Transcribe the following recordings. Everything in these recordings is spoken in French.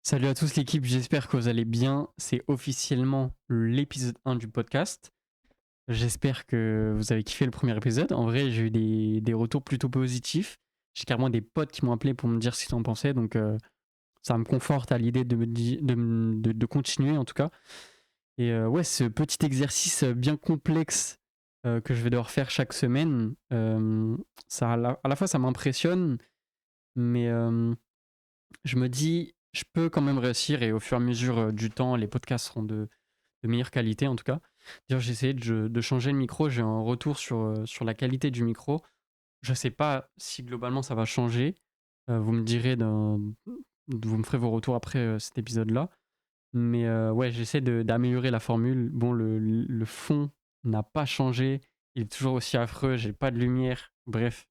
Salut à tous l'équipe, j'espère que vous allez bien. C'est officiellement l'épisode 1 du podcast. J'espère que vous avez kiffé le premier épisode. En vrai, j'ai eu des retours plutôt positifs. J'ai carrément des potes qui m'ont appelé pour me dire ce qu'ils en pensaient. Donc ça me conforte à l'idée de continuer en tout cas. Et ouais, ce petit exercice bien complexe que je vais devoir faire chaque semaine, ça, à la fois ça m'impressionne, mais je me dis, je peux quand même réussir et au fur et à mesure du temps, les podcasts seront de meilleure qualité en tout cas. D'ailleurs, j'ai essayé de changer le micro, j'ai un retour sur la qualité du micro. Je sais pas si globalement ça va changer. Vous me direz, vous me ferez vos retours après cet épisode-là. Mais ouais, j'essaie d'améliorer la formule. Bon, le fond n'a pas changé, il est toujours aussi affreux, j'ai pas de lumière. Bref,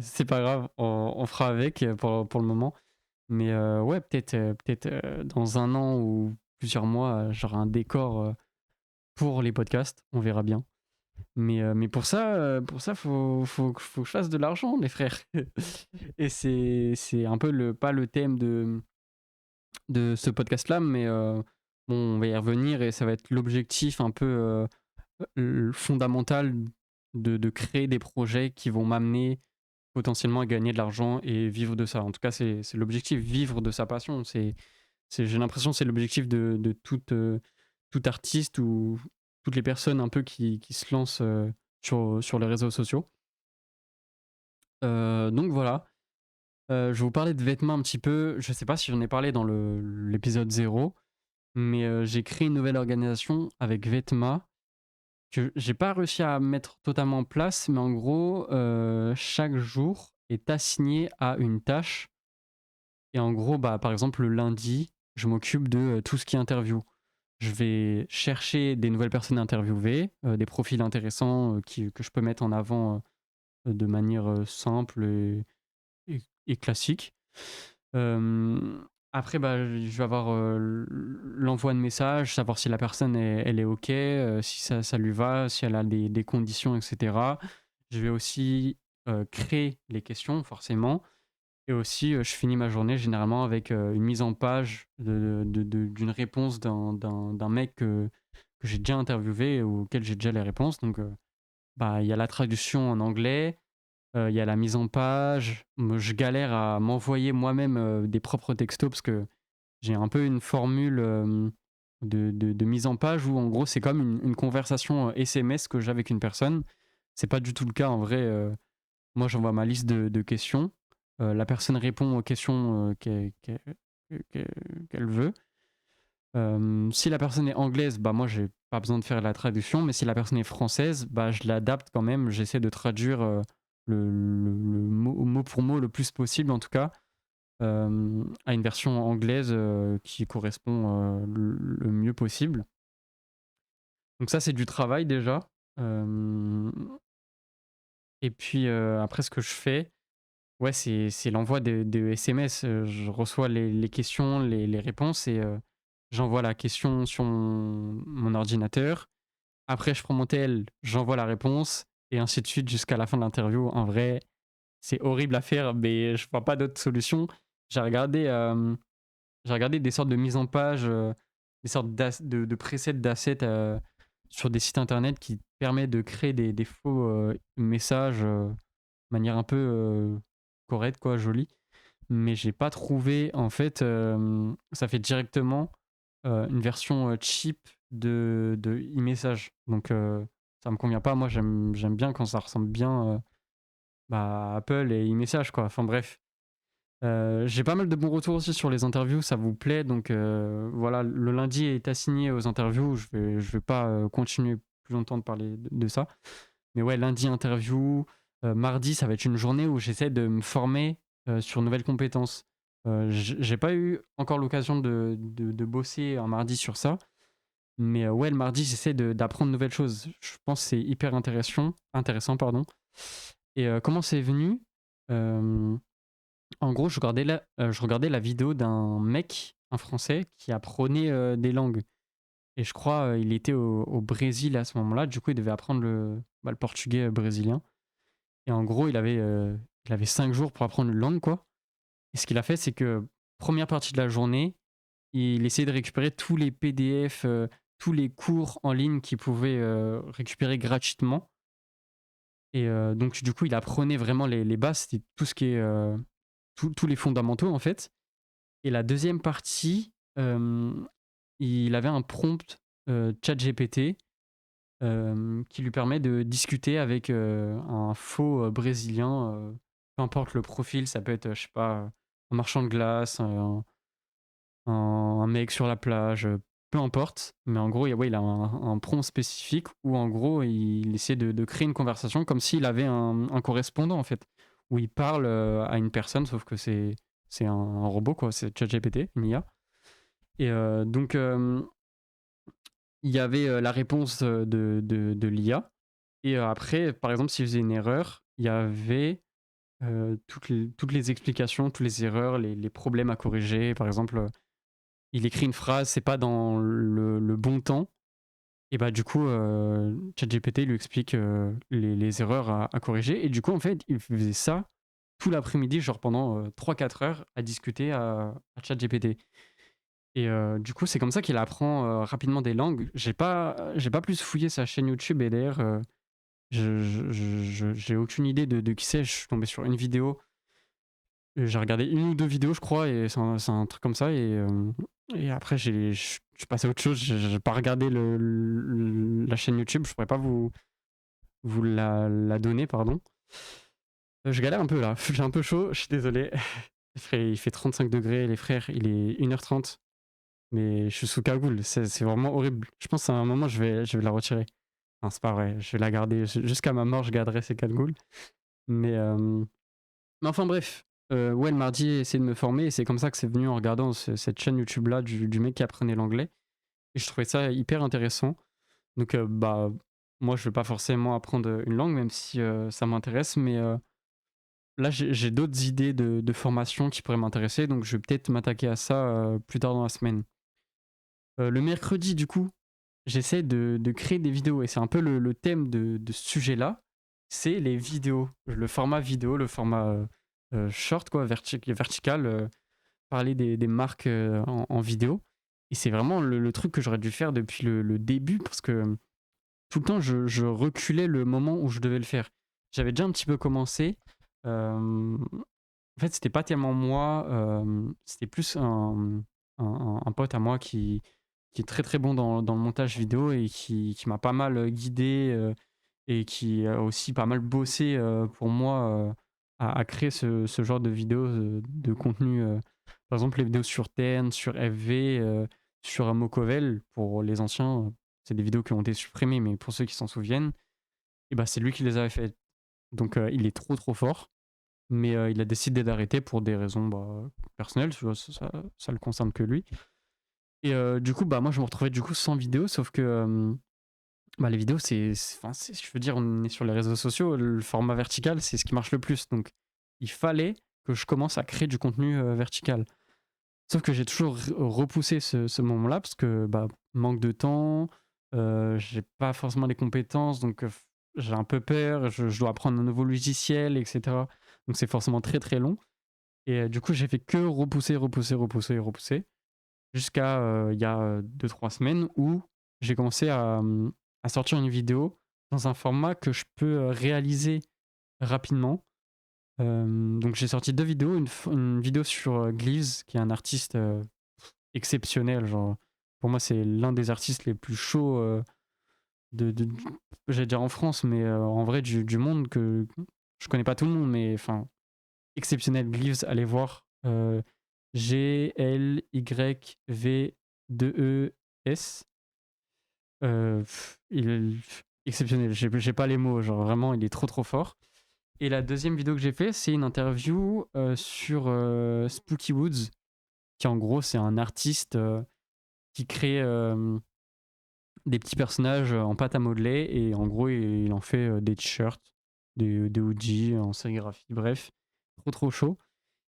c'est pas grave, on fera avec pour le moment. Mais ouais, peut-être dans un an ou plusieurs mois, j'aurai un décor pour les podcasts. On verra bien. Mais pour ça, faut que je fasse de l'argent, les frères. Et c'est un peu pas le thème de ce podcast-là, mais bon, on va y revenir et ça va être l'objectif un peu fondamental de créer des projets qui vont m'amener potentiellement à gagner de l'argent et vivre de ça. En tout cas, c'est l'objectif, vivre de sa passion. J'ai l'impression que c'est l'objectif de tout artiste ou toutes les personnes un peu qui se lancent sur les réseaux sociaux. Donc voilà. Je vais vous parler de vêtements un petit peu. Je sais pas si j'en ai parlé dans l'épisode 0, mais j'ai créé une nouvelle organisation avec Vetma que j'ai pas réussi à mettre totalement en place, mais en gros, chaque jour est assigné à une tâche. Et en gros, bah, par exemple, le lundi, je m'occupe de tout ce qui est interview. Je vais chercher des nouvelles personnes à interviewer, des profils intéressants que je peux mettre en avant de manière simple et classique. Euh, Après, bah, je vais avoir l'envoi de messages, savoir si la personne elle est OK, si ça lui va, si elle a des conditions, etc. Je vais aussi créer les questions, forcément. Et aussi, je finis ma journée généralement avec une mise en page d'une réponse d'un mec que j'ai déjà interviewé ou auquel j'ai déjà les réponses. Donc, bah, il y a la traduction en anglais, il y a la mise en page. Je galère à m'envoyer moi-même des propres textos parce que j'ai un peu une formule de mise en page où en gros c'est comme une conversation SMS que j'ai avec une personne. C'est pas du tout le cas en vrai. Moi j'envoie ma liste de questions. La personne répond aux questions qu'elle veut. Si la personne est anglaise, bah moi j'ai pas besoin de faire la traduction, mais si la personne est française, bah je l'adapte quand même. J'essaie de traduire le mot pour mot le plus possible en tout cas à une version anglaise qui correspond le mieux possible. Donc ça c'est du travail déjà. Euh, et puis après ce que je fais, ouais c'est l'envoi de SMS. Je reçois les questions, les réponses et j'envoie la question sur mon ordinateur. Après, je prends mon tel, j'envoie la réponse, et ainsi de suite jusqu'à la fin de l'interview. En vrai, c'est horrible à faire, mais je vois pas d'autre solution. J'ai regardé, euh, j'ai regardé des sortes de mise en page, des sortes de presets d'assets sur des sites internet qui permettent de créer des faux messages de manière un peu correcte, quoi, jolie. Mais j'ai pas trouvé, en fait, ça fait directement une version cheap de e-message. Donc ça me convient pas. Moi, j'aime bien quand ça ressemble bien bah, à Apple et e-message, quoi. Enfin bref. J'ai pas mal de bons retours aussi sur les interviews, ça vous plaît. Donc voilà, le lundi est assigné aux interviews. Je vais pas continuer plus longtemps de parler de ça. Mais ouais, lundi interview. Mardi, ça va être une journée où j'essaie de me former sur de nouvelles compétences. J'ai pas eu encore l'occasion de bosser un mardi sur ça. Mais ouais, le mardi, j'essaie d'apprendre de nouvelles choses. Je pense que c'est hyper intéressant, pardon. Et comment c'est venu Euh, En gros, je regardais la vidéo d'un mec, un Français, qui apprenait des langues. Et je crois il était au Brésil à ce moment-là. Du coup, il devait apprendre le portugais brésilien. Et en gros, il avait 5 jours pour apprendre une langue, quoi. Et ce qu'il a fait, c'est que première partie de la journée, il essayait de récupérer tous les PDF, tous les cours en ligne qu'il pouvait, récupérer gratuitement et donc du coup, il apprenait vraiment les bases, c'était tout ce qui est, tous les fondamentaux, en fait. Et la deuxième partie, il avait un prompt, ChatGPT, qui lui permet de discuter avec, un faux, brésilien, peu importe le profil, ça peut être, je sais pas, un marchand de glace, un mec sur la plage, peu importe. Mais en gros, il a un prompt spécifique où en gros, il essaie de créer une conversation comme s'il avait un correspondant en fait, où il parle, à une personne sauf que c'est un robot quoi, c'est ChatGPT, une IA et donc il y avait, la réponse, de l'IA et après, par exemple, s'il faisait une erreur, il y avait, toutes les explications, toutes les erreurs, les problèmes à corriger. Par exemple, il écrit une phrase, c'est pas dans le bon temps et bah, du coup, ChatGPT lui explique, les erreurs à corriger et du coup, en fait, il faisait ça tout l'après-midi, genre pendant, 3-4 heures à discuter à ChatGPT et du coup, c'est comme ça qu'il apprend, rapidement des langues. J'ai pas plus fouillé sa chaîne YouTube et d'ailleurs, j'ai aucune idée de qui c'est. Je suis tombé sur une vidéo. J'ai regardé une ou 2 vidéos, je crois et c'est un truc comme ça et après je suis passé à autre chose. J'ai pas regardé la chaîne YouTube, je pourrais pas vous la donner, pardon. Je galère un peu là, j'ai un peu chaud, je suis désolé. Il fait 35 degrés les frères, il est 1h30 mais je suis sous cagoule, c'est vraiment horrible. Je pense à un moment je vais la retirer. Non, c'est pas vrai, je vais la garder jusqu'à ma mort, je garderai ces cagoules mais mais enfin bref, ouais, le mardi, essayer de me former et c'est comme ça que c'est venu en regardant cette chaîne YouTube là du mec qui apprenait l'anglais et je trouvais ça hyper intéressant. Donc bah, moi je vais pas forcément apprendre, une langue même si, ça m'intéresse mais là j'ai d'autres idées de formation qui pourraient m'intéresser donc je vais peut-être m'attaquer à ça, plus tard dans la semaine. Le mercredi du coup, j'essaie de créer des vidéos et c'est un peu le thème de ce sujet-là, c'est les vidéos. Le format vidéo, le format, short quoi, vertical, parler des marques, en vidéo et c'est vraiment le truc que j'aurais dû faire depuis le début parce que, tout le temps je reculais le moment où je devais le faire. J'avais déjà un petit peu commencé, en fait, c'était pas tellement moi, c'était plus un pote à moi qui est très, très bon dans le montage vidéo et qui m'a pas mal, guidé, et qui a aussi pas mal bossé, pour moi, à créer ce genre de vidéos, de contenu, par exemple les vidéos sur Tern, sur FV, sur Amocovel. Pour les anciens, c'est des vidéos qui ont été supprimées, mais pour ceux qui s'en souviennent et bah, c'est lui qui les avait faites. Donc il est trop, trop fort, mais il a décidé d'arrêter pour des raisons, bah, personnelles, tu vois? Ça le concerne que lui et du coup, bah, moi je me retrouvais du coup sans vidéo sauf que, bah, les vidéos, enfin, je veux dire, on est sur les réseaux sociaux, le format vertical, c'est ce qui marche le plus. Donc, il fallait que je commence à créer du contenu vertical. Sauf que j'ai toujours repoussé ce moment-là parce que bah, manque de temps, j'ai pas forcément les compétences, donc j'ai un peu peur, je dois apprendre un nouveau logiciel, etc. Donc, c'est forcément très très long. Et du coup, j'ai fait que repousser, repousser, repousser, repousser jusqu'à il y a 2-3 semaines où j'ai commencé à sortir une vidéo dans un format que je peux réaliser rapidement. Donc j'ai sorti 2 vidéos, une vidéo sur Gleaves, qui est un artiste exceptionnel. Genre, pour moi, c'est l'un des artistes les plus chauds de j'allais dire en France, mais en vrai du monde que je connais pas tout le monde, mais enfin exceptionnel. Gleaves, allez voir. Glyvs. Il est exceptionnel. J'ai pas les mots, genre vraiment, il est trop trop fort. Et la deuxième vidéo que j'ai fait, c'est une interview sur Spooky Woods, qui en gros, c'est un artiste qui crée des petits personnages en pâte à modeler et en gros, il en fait des t-shirts, des hoodies en sérigraphie, bref, trop trop chaud.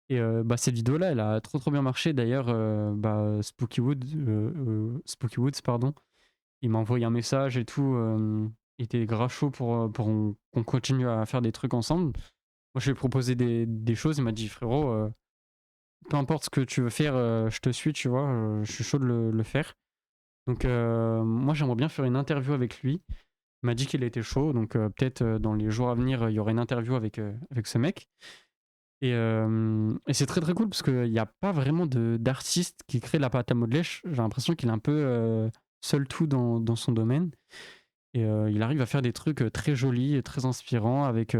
Et bah, cette vidéo-là, elle a trop trop bien marché. D'ailleurs, bah, Spooky Woods, pardon, il m'a envoyé un message et tout. Il était grave chaud pour qu'on continue à faire des trucs ensemble. Moi, je lui ai proposé des choses. Il m'a dit, frérot, peu importe ce que tu veux faire, je te suis, tu vois, je suis chaud de le faire. Donc, moi, j'aimerais bien faire une interview avec lui. Il m'a dit qu'il était chaud, donc peut-être dans les jours à venir, il y aura une interview avec ce mec. Et c'est très très cool parce qu'il n'y a pas vraiment d'artiste qui crée la pâte à modeler. J'ai l'impression qu'il est un peu seul tout dans son domaine. Et il arrive à faire des trucs très jolis et très inspirants avec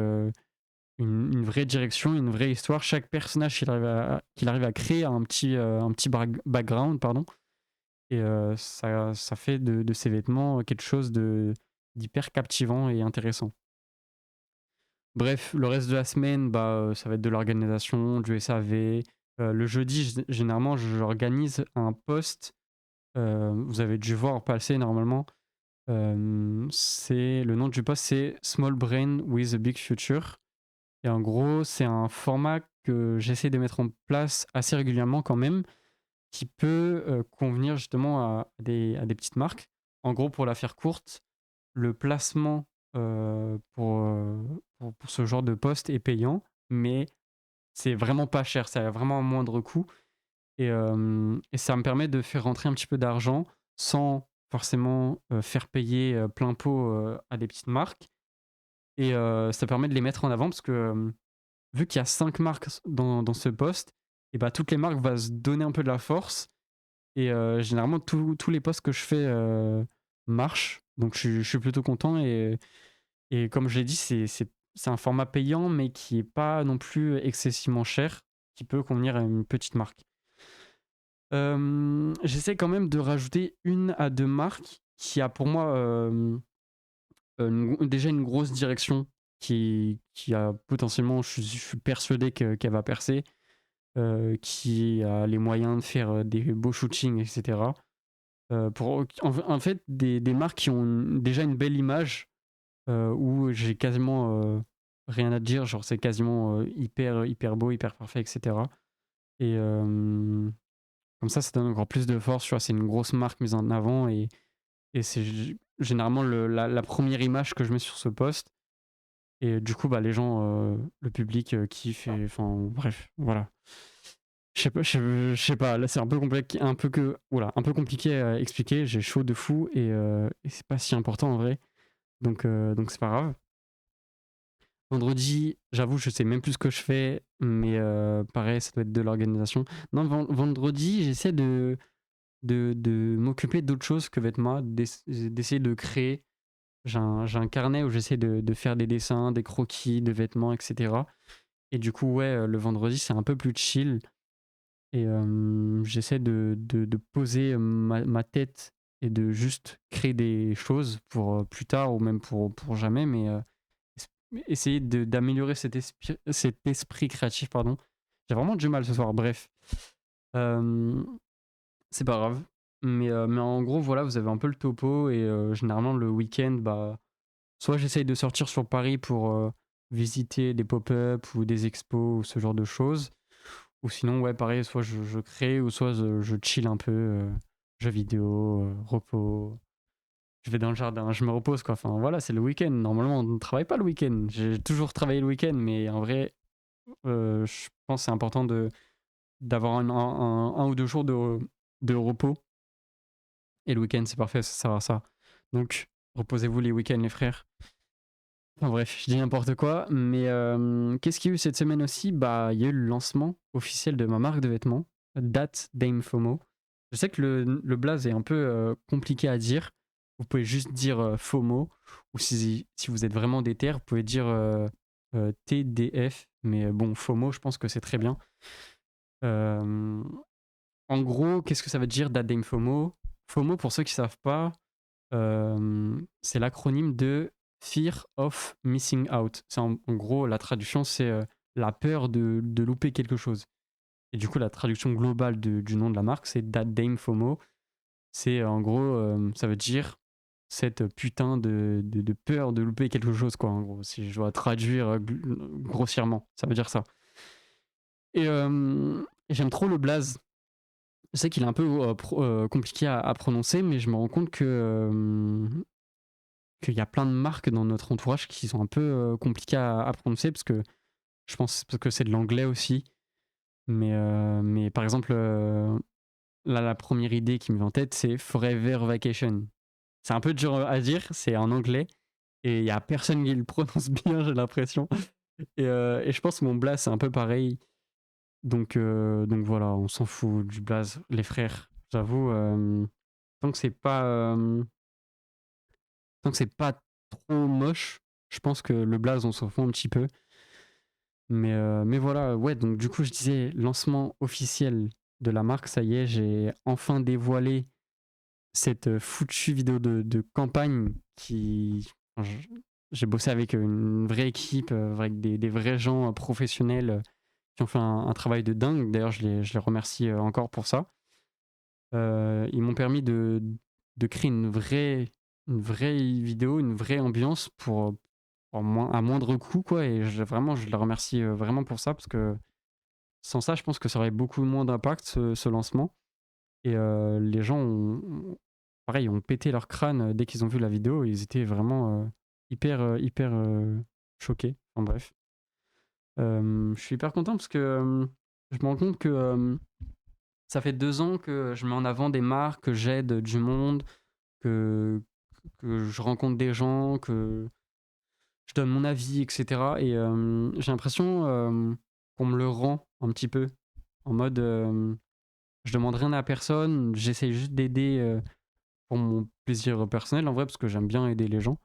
une vraie direction, une vraie histoire. Chaque personnage qu'il arrive à créer a un petit background, pardon. Et ça fait de ses vêtements quelque chose d'hyper captivant et intéressant. Bref, le reste de la semaine, bah, ça va être de l'organisation, du SAV. Le jeudi, généralement, j'organise un post. Vous avez dû voir passer normalement. Le nom du post, c'est Small Brain with a Big Future. Et en gros, c'est un format que j'essaie de mettre en place assez régulièrement quand même, qui peut convenir justement à des petites marques. En gros, pour la faire courte, le placement pour ce genre de poste est payant, mais c'est vraiment pas cher, ça a vraiment un moindre coût. Et ça me permet de faire rentrer un petit peu d'argent sans forcément faire payer plein pot à des petites marques. Et ça permet de les mettre en avant parce que vu qu'il y a 5 marques dans ce poste, et bah, toutes les marques vont se donner un peu de la force. Et généralement, tous les posts que je fais marchent. Donc je suis plutôt content. Et comme je l'ai dit, c'est un format payant, mais qui est pas non plus excessivement cher, qui peut convenir à une petite marque. J'essaie quand même de rajouter 1 à 2 marques qui a pour moi déjà une grosse direction qui a potentiellement, je suis persuadé qu'elle va percer, qui a les moyens de faire des beaux shootings, etc. En fait, des marques qui ont déjà une belle image, où j'ai quasiment rien à dire, genre c'est quasiment hyper beau, hyper parfait, etc. Et comme ça donne encore plus de force, tu vois, c'est une grosse marque mise en avant et c'est généralement la première image que je mets sur ce post. Et du coup, bah, les gens, le public kiffe, et enfin bref, voilà. Je sais pas, là c'est un peu compliqué, un peu compliqué à expliquer, j'ai chaud de fou et c'est pas si important en vrai. Donc c'est pas grave. Vendredi, j'avoue, je sais même plus ce que je fais, mais pareil, ça doit être de l'organisation. Non, vendredi, j'essaie de m'occuper d'autres choses que vêtements, d'essayer de créer. J'ai un carnet où j'essaie de faire des dessins, des croquis de vêtements, etc. Et du coup, ouais, le vendredi, c'est un peu plus chill. Et j'essaie de poser ma tête et de juste créer des choses pour plus tard ou même pour jamais, mais essayer d'améliorer cet esprit créatif, pardon. J'ai vraiment du mal ce soir, bref. Euh, c'est pas grave. Mais en gros, voilà, vous avez un peu le topo et généralement le week-end, bah, soit j'essaye de sortir sur Paris pour visiter des pop-up ou des expos ou ce genre de choses. Ou sinon, ouais, pareil, soit je crée ou soit je chill un peu, jeux vidéo, repos. Je vais dans le jardin, je me repose quoi. Enfin voilà, c'est le week-end. Normalement, on ne travaille pas le week-end. J'ai toujours travaillé le week-end, mais en vrai, je pense que c'est important d'avoir un ou deux jours de repos. Et le week-end, c'est parfait, ça sert à ça. Donc, reposez-vous les week-ends, les frères. Enfin bref, je dis n'importe quoi, mais qu'est-ce qu'il y a eu cette semaine aussi? Bah, il y a eu le lancement officiel de ma marque de vêtements, Date Dame FOMO. Je sais que le blaze est un peu compliqué à dire. Vous pouvez juste dire FOMO, ou si vous êtes vraiment déter, vous pouvez dire TDF, mais bon, FOMO, je pense que c'est très bien. Euh, En gros, qu'est-ce que ça veut dire Date Dame FOMO? FOMO, pour ceux qui ne savent pas, c'est l'acronyme de Fear of Missing Out. C'est en gros, la traduction, c'est la peur de louper quelque chose. Et du coup, la traduction globale du nom de la marque, c'est That Dame FOMO. C'est en gros, ça veut dire cette putain de peur de louper quelque chose, quoi. En gros, si je dois traduire grossièrement, ça veut dire ça. Et j'aime trop le blaze. Je sais qu'il est un peu compliqué à prononcer, mais je me rends compte qu'il y a plein de marques dans notre entourage qui sont un peu compliquées à prononcer parce que je pense que c'est de l'anglais aussi. Mais par exemple, là, la première idée qui me vient en tête, c'est Forever Vacation. C'est un peu dur à dire, c'est en anglais et il y a personne qui le prononce bien, j'ai l'impression. Et je pense que mon blaze, c'est un peu pareil. Donc voilà, on s'en fout du blaze, les frères. J'avoue, tant que c'est pas, tant que c'est pas trop moche, je pense que le blaze, on s'en fout un petit peu. Mais voilà, ouais, donc du coup, je disais lancement officiel de la marque, ça y est, j'ai enfin dévoilé cette foutue vidéo de campagne qui. Enfin, j'ai bossé avec une vraie équipe, avec des vrais gens professionnels qui ont fait un travail de dingue. D'ailleurs, je les remercie encore pour ça. Ils m'ont permis de créer une vraie vidéo, une vraie ambiance à moindre coût, quoi. Et vraiment, je les remercie vraiment pour ça parce que sans ça, je pense que ça aurait beaucoup moins d'impact ce lancement. Et les gens pareil, ont pété leur crâne dès qu'ils ont vu la vidéo. Ils étaient vraiment hyper choqués. Enfin bref. Je suis hyper content parce que je me rends compte que ça fait 2 ans que je mets en avant des marques, que j'aide du monde, que, que je rencontre des gens, que je donne mon avis, etc. Et j'ai l'impression qu'on me le rend un petit peu. En mode, je demande rien à personne, j'essaye juste d'aider pour mon plaisir personnel en vrai, parce que j'aime bien aider les gens.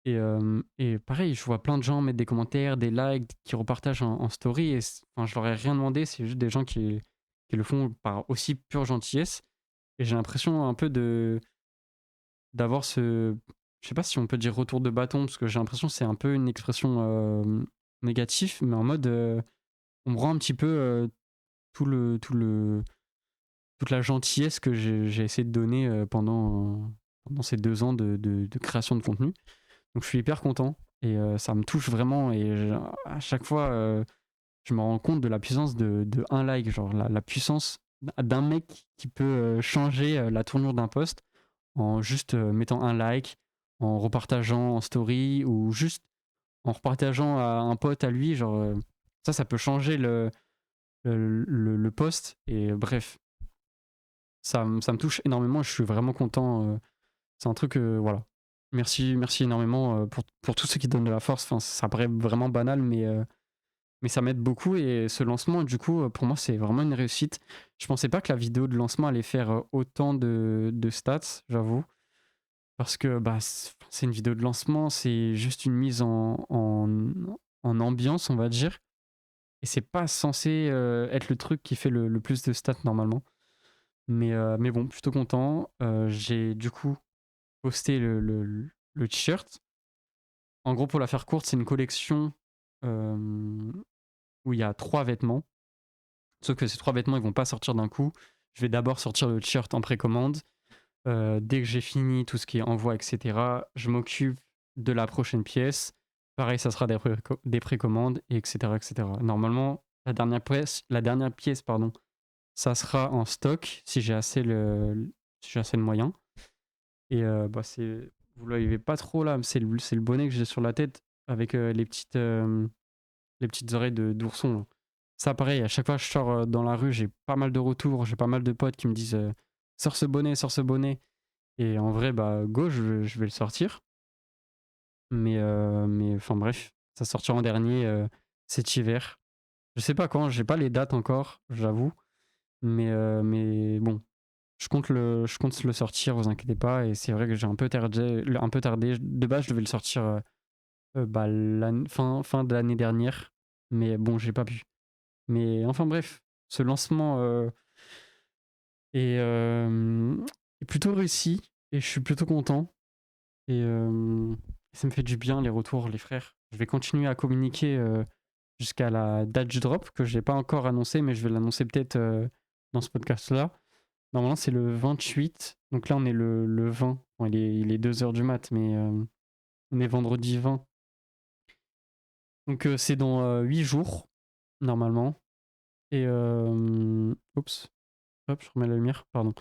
Et pareil, je vois plein de gens mettre des commentaires, des likes, qui repartagent en story. Et enfin, je leur ai rien demandé, c'est juste des gens qui le font par aussi pure gentillesse. Et j'ai l'impression un peu d'avoir ce. Je sais pas si on peut dire retour de bâton, parce que j'ai l'impression que c'est un peu une expression négative, mais en mode on me rend un petit peu toute la gentillesse que j'ai essayé de donner pendant ces 2 ans de création de contenu. Donc je suis hyper content et ça me touche vraiment. Et à chaque fois, je me rends compte de la puissance de un like, genre la puissance d'un mec qui peut changer la tournure d'un post en juste mettant un like, en repartageant en story ou juste en repartageant à un pote à lui. Genre, ça peut changer le post. Et bref, ça me touche énormément. Je suis vraiment content. C'est un truc, voilà. Merci énormément pour tous ceux qui donnent de la force. Enfin, ça paraît vraiment banal, mais ça m'aide beaucoup. Et ce lancement, du coup, pour moi, c'est vraiment une réussite. Je pensais pas que la vidéo de lancement allait faire autant de stats, j'avoue. Parce que bah, c'est une vidéo de lancement, c'est juste une mise en ambiance, on va dire. Et c'est pas censé être le truc qui fait le plus de stats normalement. Mais bon, plutôt content. J'ai du coup posté le t-shirt. En gros, pour la faire courte, c'est une collection euh, où il y a 3 vêtements. Sauf que ces 3 vêtements, ils vont pas sortir d'un coup. Je vais d'abord sortir le t-shirt en précommande. Dès que j'ai fini tout ce qui est envoi, etc., je m'occupe de la prochaine pièce. Pareil, ça sera des précommandes, etc., etc. Normalement, la dernière pièce, pardon, ça sera en stock si j'ai assez de moyens. Et bah, vous ne l'avez pas trop là, c'est le bonnet que j'ai sur la tête avec les petites oreilles d'ourson, là. Ça, pareil, à chaque fois que je sors dans la rue, j'ai pas mal de retours, j'ai pas mal de potes qui me disent sors ce bonnet, sors ce bonnet. Et en vrai, bah, go, je vais le sortir. Mais enfin bref, ça sortira en dernier cet hiver. Je sais pas quand, j'ai pas les dates encore, j'avoue. Mais bon, je compte le sortir, vous inquiétez pas. Et c'est vrai que j'ai un peu tardé, un peu tardé. De base, je devais le sortir bah, fin de l'année dernière. Mais bon, j'ai pas pu. Mais enfin bref, ce lancement est, euh, est plutôt réussi. Et je suis plutôt content. Et ça me fait du bien, les retours, les frères. Je vais continuer à communiquer jusqu'à la date du drop, que je n'ai pas encore annoncé, mais je vais l'annoncer peut-être dans ce podcast-là. Normalement, c'est le 28. Donc là, on est le 20. Bon, il est 2 heures du mat, mais on est vendredi 20. Donc c'est dans 8 jours, normalement. Et oups, hop, je remets la lumière, pardon.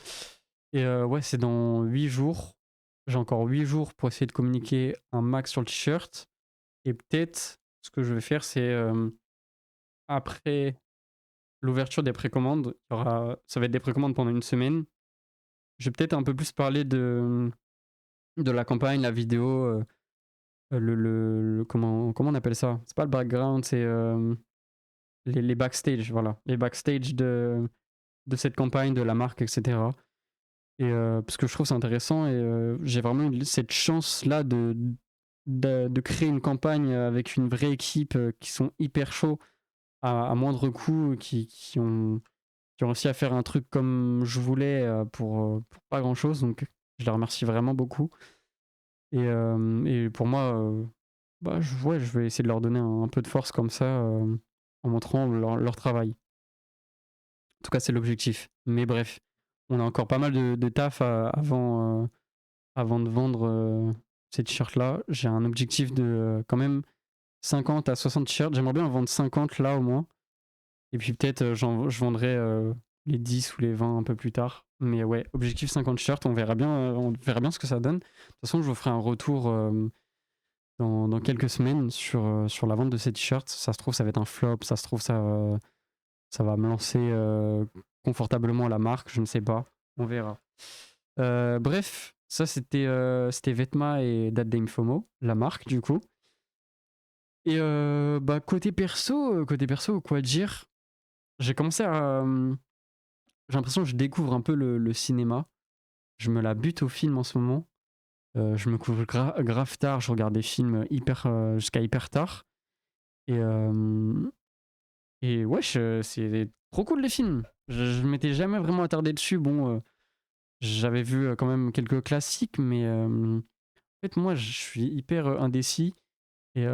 Et ouais, c'est dans 8 jours. J'ai encore 8 jours pour essayer de communiquer un max sur le t-shirt. Et peut-être, ce que je vais faire, c'est après. l'ouverture des précommandes. Ça va être des précommandes pendant une semaine. Je vais peut-être un peu plus parler de la campagne, la vidéo, comment on appelle ça? C'est pas le background, c'est les backstage, voilà. Les backstage de cette campagne, de la marque, etc. Et parce que je trouve c'est intéressant et j'ai vraiment eu cette chance-là de créer une campagne avec une vraie équipe qui sont hyper chauds à moindre coût, qui ont réussi à faire un truc comme je voulais pour pas grand-chose. Donc je les remercie vraiment beaucoup. Et pour moi, bah, ouais, je vais essayer de leur donner un peu de force comme ça en montrant leur travail. En tout cas, c'est l'objectif. Mais bref, on a encore pas mal de taf avant de vendre ces t-shirts-là. J'ai un objectif de quand même 50 à 60 t-shirts. J'aimerais bien en vendre 50 là au moins. Et puis peut-être je vendrai les 10 ou les 20 un peu plus tard. Mais ouais, objectif 50 t-shirts, on verra bien ce que ça donne. De toute façon, je vous ferai un retour dans quelques semaines sur la vente de ces t-shirts. Ça se trouve, ça va être un flop. Ça se trouve, ça va me lancer confortablement la marque. Je ne sais pas. On verra. Bref, ça c'était Vetma et That Dame FOMO, la marque du coup. Et bah côté perso, quoi dire? J'ai commencé à j'ai l'impression que je découvre un peu le cinéma. Je me la bute au film en ce moment. Je me couche grave tard, je regarde des films jusqu'à hyper tard. Et, et wesh, c'est trop cool les films. Je m'étais jamais vraiment attardé dessus. Bon, j'avais vu quand même quelques classiques, mais en fait, moi, je suis hyper indécis. Et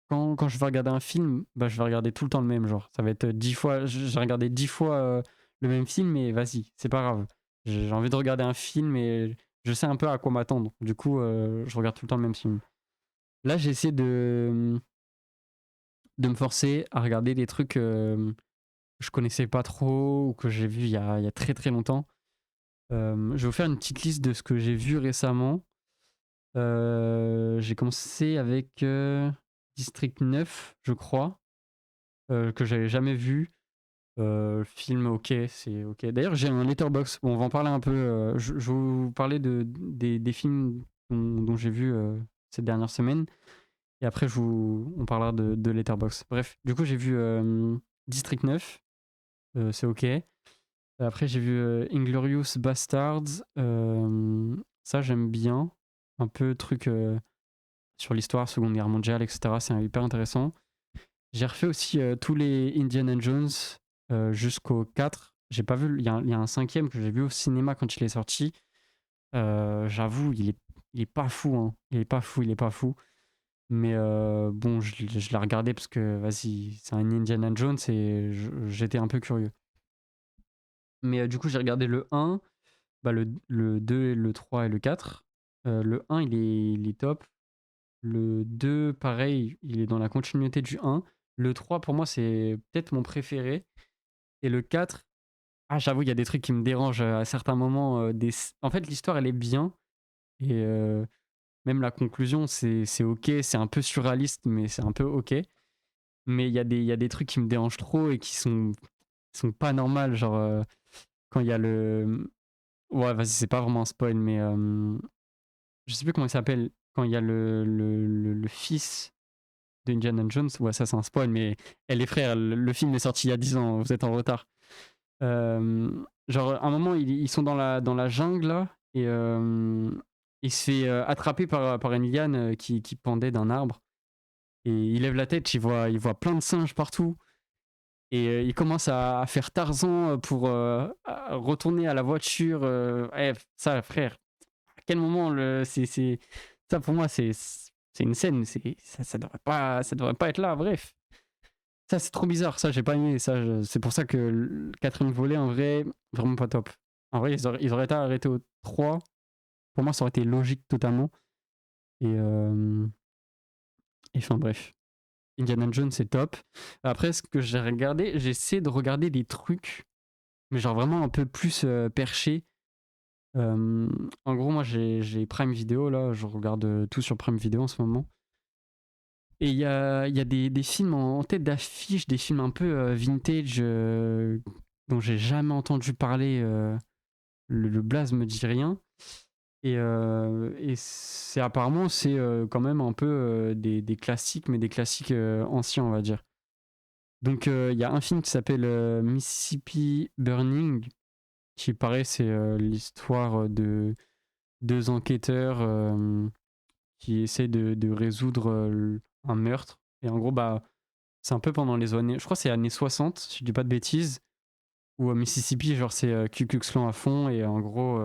quand je vais regarder un film, bah, je vais regarder tout le temps le même. Genre, ça va être 10 fois. J'ai regardé 10 fois le même film, mais vas-y, c'est pas grave. J'ai envie de regarder un film et je sais un peu à quoi m'attendre. Du coup, je regarde tout le temps le même film. Là, j'ai essayé de me forcer à regarder des trucs que je connaissais pas trop ou que j'ai vu il y a très très longtemps. Je vais vous faire une petite liste de ce que j'ai vu récemment. J'ai commencé avec District 9, je crois, que j'avais jamais vu. Film, ok, c'est ok. D'ailleurs, j'ai un letterbox. Bon, on va en parler un peu. Je vais vous parler des films dont j'ai vu ces dernières semaines. Et après, on parlera de letterbox. Bref, du coup, j'ai vu District 9. C'est ok. Après, j'ai vu Inglorious Bastards. Ça, j'aime bien. Un peu truc sur l'histoire, Seconde Guerre mondiale, etc. C'est hyper intéressant. J'ai refait aussi tous les Indiana Jones jusqu'au 4. J'ai pas vu, il y a un cinquième que j'ai vu au cinéma quand il est sorti. J'avoue, il est pas fou, hein. Il est pas fou. Mais bon, je l'ai regardé parce que, vas-y, c'est un Indiana Jones et j'étais un peu curieux. Mais du coup, j'ai regardé le 1, bah, le 2, le 3 et le 4. Le 1, il est top. Le 2, pareil, il est dans la continuité du 1. Le 3, pour moi, c'est peut-être mon préféré. Et le 4, ah, j'avoue, il y a des trucs qui me dérangent à certains moments. En fait, l'histoire, elle est bien. Et même la conclusion, c'est ok. C'est un peu surréaliste, mais c'est un peu ok. Mais il y a des trucs qui me dérangent trop et qui sont pas normales. Genre, quand il y a le. Ouais, vas-y, c'est pas vraiment un spoil, mais je sais plus comment il s'appelle. Quand il y a le fils d'Indiana Jones, ouais, ça c'est un spoil, mais les frères, le film est sorti il y a 10 ans, vous êtes en retard. Genre, à un moment, ils sont dans la jungle là, et il se fait attraper par une liane qui pendait d'un arbre. Et il lève la tête, il voit plein de singes partout. Et il commence à faire Tarzan pour à retourner à la voiture. Ça, frère, à quel moment ça pour moi, c'est une scène. Ça devrait pas être là, bref. Ça, c'est trop bizarre. Ça, j'ai pas aimé. C'est pour ça que le quatrième volet, en vrai, vraiment pas top. En vrai, ils auraient été arrêtés au 3. Pour moi, ça aurait été logique totalement. Et enfin, bref. Indiana Jones, c'est top. Après, ce que j'ai regardé, j'essaie de regarder des trucs, mais genre vraiment un peu plus perché. En gros, moi, j'ai Prime Video, là. Je regarde tout sur Prime Video en ce moment. Et il y a des films en tête d'affiche, des films un peu vintage dont j'ai jamais entendu parler. Le blaze me dit rien. Et c'est apparemment c'est quand même un peu des classiques, mais des classiques anciens, on va dire. Donc il y a un film qui s'appelle Mississippi Burning, qui paraît c'est l'histoire de deux enquêteurs qui essaient de résoudre un meurtre. Et en gros, bah, c'est un peu pendant les années, je crois que c'est années 60, si je dis pas de bêtises, où Mississippi, genre c'est Ku Klux Klan à fond, et en gros,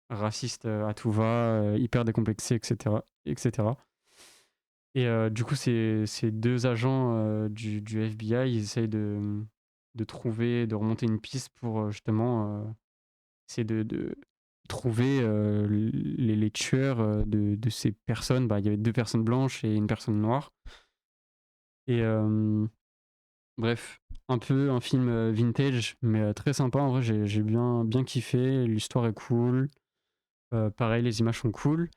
raciste à tout va, hyper décomplexé, etc. etc. Et du coup, ces deux agents du FBI, ils essayent de trouver, de remonter une piste pour justement essayer de trouver les tueurs de ces personnes. Bah, il y avait deux personnes blanches et une personne noire. Et bref, un peu un film vintage, mais très sympa. En vrai, j'ai bien kiffé. L'histoire est cool. Pareil, les images sont cool.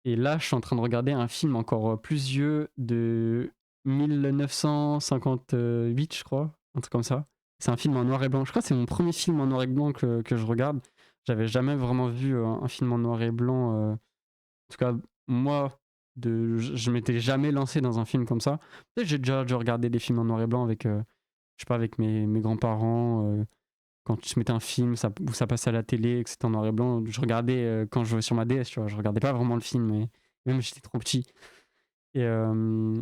Et là, je suis en train de regarder un film encore plus vieux de 1958, je crois. Un truc comme ça. C'est un film en noir et blanc. Je crois que c'est mon premier film en noir et blanc que je regarde. J'avais jamais vraiment vu un film en noir et blanc. En tout cas, moi, je m'étais jamais lancé dans un film comme ça. Peut-être j'ai déjà regardé des films en noir et blanc avec, je sais pas, avec mes grands-parents. Quand tu mettais un film où ça passait à la télé et que c'était en noir et blanc, je regardais quand je jouais sur ma DS, tu vois, je regardais pas vraiment le film, mais même j'étais trop petit. Et, euh,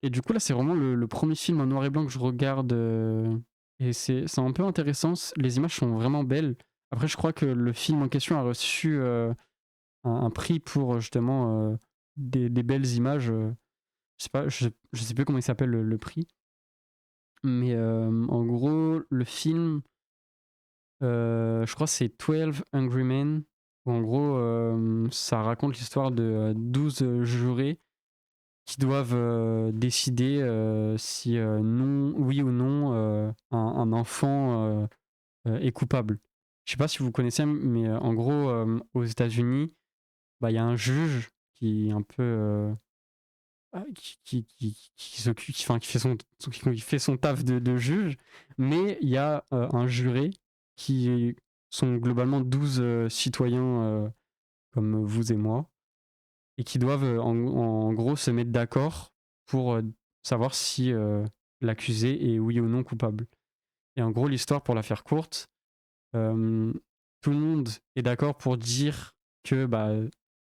et du coup, là, c'est vraiment le premier film en noir et blanc que je regarde. Et c'est un peu intéressant. Les images sont vraiment belles. Après, je crois que le film en question a reçu un prix pour justement des belles images. Je sais pas, je sais plus comment il s'appelle le prix. Mais en gros, le film, je crois que c'est 12 Angry Men, où en gros, ça raconte l'histoire de 12 jurés qui doivent décider si non, oui ou non, un enfant est coupable. Je sais pas si vous connaissez, mais en gros, aux États-Unis, bah, il y a un juge qui est un peu qui s'occupe, enfin, qui fait son taf de juge, mais il y a un juré qui sont globalement 12 citoyens comme vous et moi, et qui doivent en gros se mettre d'accord pour savoir si l'accusé est oui ou non coupable. Et en gros, l'histoire, pour la faire courte, euh, tout le monde est d'accord pour dire que bah,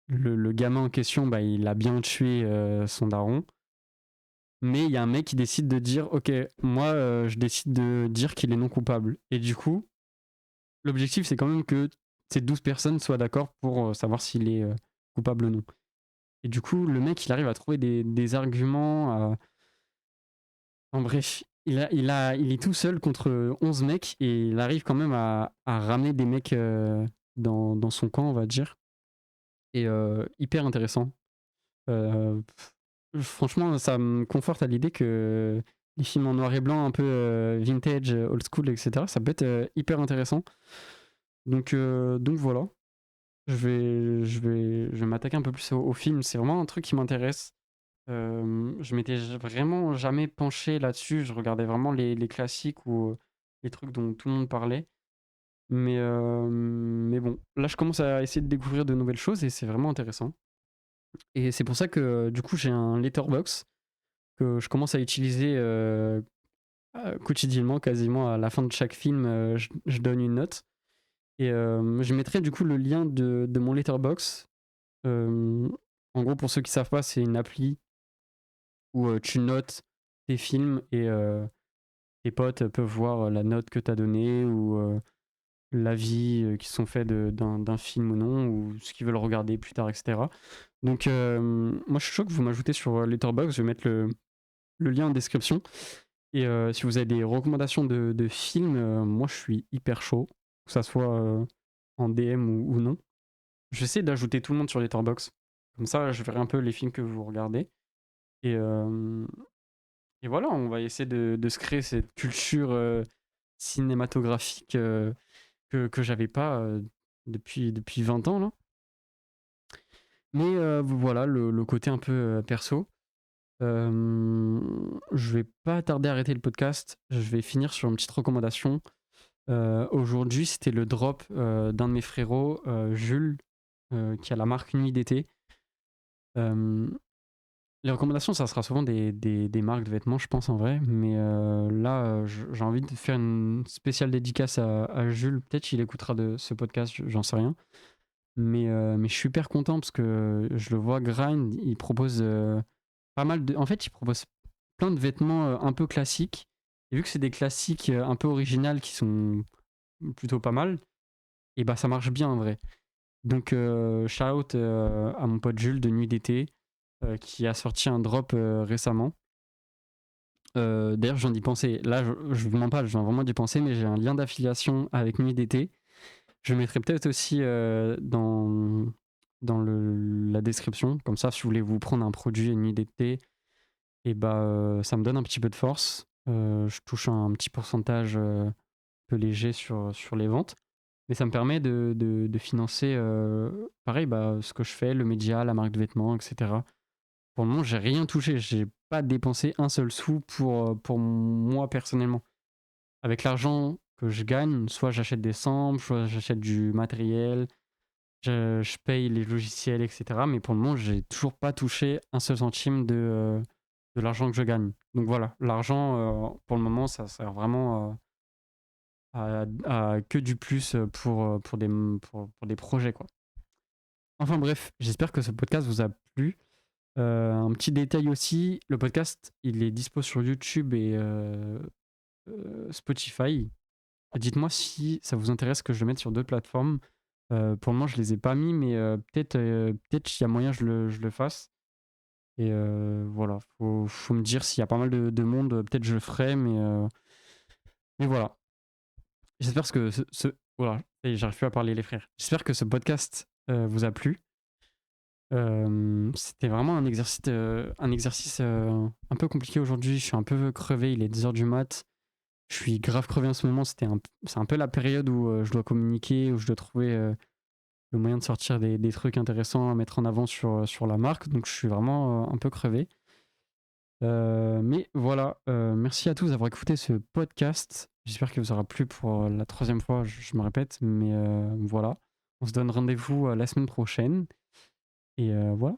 le gamin en question, bah, il a bien tué son daron. Mais il y a un mec qui décide de dire ok, moi je décide de dire qu'il est non coupable. Et du coup, l'objectif c'est quand même que ces 12 personnes soient d'accord pour savoir s'il est coupable ou non. Et du coup, le mec il arrive à trouver des arguments. En bref, il est tout seul contre 11 mecs et il arrive quand même à ramener des mecs dans son camp, on va dire. Et hyper intéressant. Euh, Franchement, ça me conforte à l'idée que les films en noir et blanc, un peu vintage, old school, etc., ça peut être hyper intéressant. Donc voilà, je vais m'attaquer un peu plus au film. C'est vraiment un truc qui m'intéresse. Je m'étais vraiment jamais penché là-dessus. Je regardais vraiment les classiques ou les trucs dont tout le monde parlait. Mais bon, là, je commence à essayer de découvrir de nouvelles choses et c'est vraiment intéressant. Et c'est pour ça que du coup, j'ai un letterbox que je commence à utiliser quotidiennement, quasiment à la fin de chaque film, je donne une note. Et je mettrai du coup le lien de mon letterbox. Euh, En gros, pour ceux qui savent pas, c'est une appli où tu notes tes films et tes potes peuvent voir la note que tu as donnée ou l'avis qui sont faits d'un film ou non, ou ce qu'ils veulent regarder plus tard, etc. Donc, moi, je suis chaud que vous m'ajoutez sur Letterboxd. Je vais mettre le lien en description. Et si vous avez des recommandations de films, moi je suis hyper chaud, que ça soit en DM ou non. J'essaie d'ajouter tout le monde sur Letterboxd. Comme ça, je verrai un peu les films que vous regardez. Et, euh, et voilà, on va essayer de se créer cette culture cinématographique que j'avais pas depuis 20 ans là. Mais voilà, le côté un peu perso. Je vais pas tarder à arrêter le podcast. Je vais finir sur une petite recommandation. Aujourd'hui, c'était le drop, d'un de mes frérots, Jules, qui a la marque Nuit d'été. Hem, les recommandations, ça sera souvent des marques de vêtements, je pense en vrai, mais là, j'ai envie de faire une spéciale dédicace à Jules. Peut-être qu'il écoutera de ce podcast, j'en sais rien. Mais je suis super content parce que je le vois grind, il propose, pas mal de en fait, il propose plein de vêtements, un peu classiques et vu que c'est des classiques, un peu originales qui sont plutôt pas mal et bah, ça marche bien en vrai. Donc shout out, à mon pote Jules de Nuit d'été, qui a sorti un drop, récemment. D'ailleurs, je viens d'y penser. Là, je vous mens pas, je viens vraiment d'y penser, mais j'ai un lien d'affiliation avec Nuit d'été. Je le mettrai peut-être aussi, dans la description. Comme ça, si vous voulez vous prendre un produit Nuit d'été et bah, ça me donne un petit peu de force. Je touche un petit pourcentage, peu léger sur les ventes. Mais ça me permet de financer, pareil, bah, ce que je fais, le média, la marque de vêtements, et cetera. Pour le moment, j'ai rien touché, j'ai pas dépensé un seul sou pour moi personnellement. Avec l'argent que je gagne, soit j'achète des samples, soit j'achète du matériel, je paye les logiciels, et cetera. Mais pour le moment, j'ai toujours pas touché un seul centime de l'argent que je gagne. Donc voilà, l'argent, pour le moment, ça sert vraiment, à que du plus, pour des projets, quoi. Enfin bref, j'espère que ce podcast vous a plu. Un petit détail aussi, le podcast, il est dispo sur YouTube et Spotify. Dites-moi si ça vous intéresse que je le mette sur d'autres plateformes. Pour le moment, je les ai pas mis, mais peut-être qu'il y a moyen que je le fasse. Et voilà, faut me dire s'il y a pas mal de monde, peut-être je le ferai, mais voilà. J'espère que voilà, et j'arrive plus à parler les frères. J'espère que ce podcast vous a plu. C'était vraiment un exercice un peu compliqué aujourd'hui. Je suis un peu crevé, il est 2 heures du mat. Je suis grave crevé en ce moment. C'est un peu la période où je dois communiquer, où je dois trouver le moyen de sortir des trucs intéressants à mettre en avant sur la marque. Donc je suis vraiment un peu crevé. Mais voilà, merci à tous d'avoir écouté ce podcast. J'espère qu'il vous aura plu pour la troisième fois, je me répète, mais voilà. On se donne rendez-vous la semaine prochaine. Et voilà.